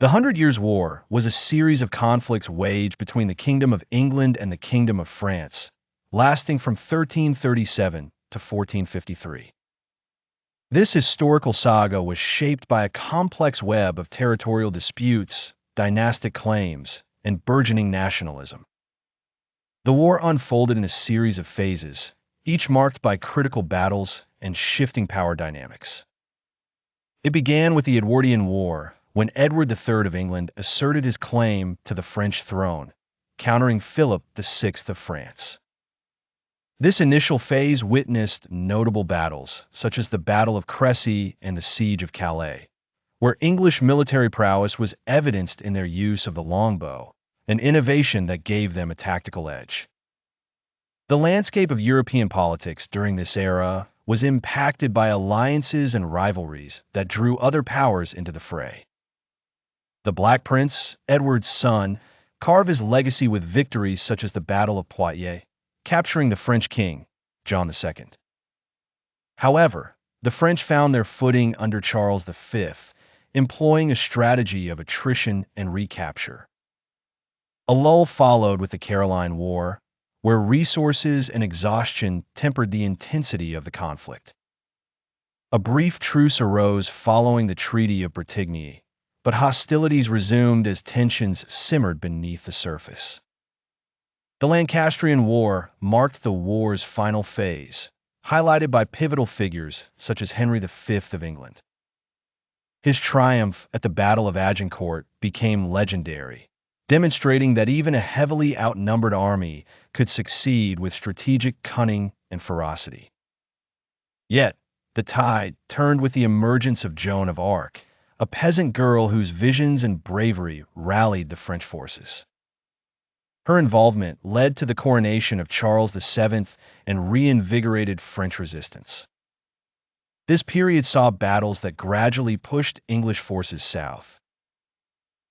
The Hundred Years' War was a series of conflicts waged between the Kingdom of England and the Kingdom of France, lasting from 1337 to 1453. This historical saga was shaped by a complex web of territorial disputes, dynastic claims, and burgeoning nationalism. The war unfolded in a series of phases, each marked by critical battles and shifting power dynamics. It began with the Edwardian War, when Edward III of England asserted his claim to the French throne, countering Philip VI of France. This initial phase witnessed notable battles, such as the Battle of Crécy and the Siege of Calais, where English military prowess was evidenced in their use of the longbow, an innovation that gave them a tactical edge. The landscape of European politics during this era was impacted by alliances and rivalries that drew other powers into the fray. The Black Prince, Edward's son, carved his legacy with victories such as the Battle of Poitiers, capturing the French king, John II. However, the French found their footing under Charles V, employing a strategy of attrition and recapture. A lull followed with the Caroline War, where resources and exhaustion tempered the intensity of the conflict. A brief truce arose following the Treaty of Bretigny, but hostilities resumed as tensions simmered beneath the surface. The Lancastrian War marked the war's final phase, highlighted by pivotal figures such as Henry V of England. His triumph at the Battle of Agincourt became legendary, demonstrating that even a heavily outnumbered army could succeed with strategic cunning and ferocity. Yet, the tide turned with the emergence of Joan of Arc, a peasant girl whose visions and bravery rallied the French forces. Her involvement led to the coronation of Charles VII and reinvigorated French resistance. This period saw battles that gradually pushed English forces south.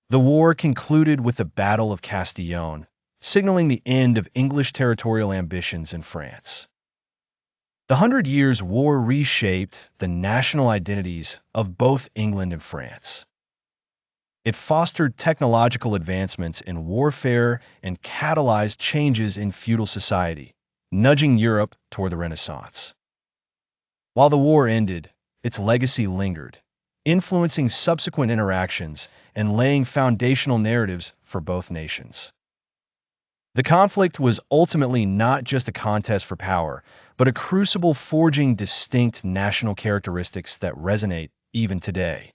The war concluded with the Battle of Castillon, signaling the end of English territorial ambitions in France. The Hundred Years' War reshaped the national identities of both England and France. It fostered technological advancements in warfare and catalyzed changes in feudal society, nudging Europe toward the Renaissance. While the war ended, its legacy lingered, influencing subsequent interactions and laying foundational narratives for both nations. The conflict was ultimately not just a contest for power, but a crucible forging distinct national characteristics that resonate even today.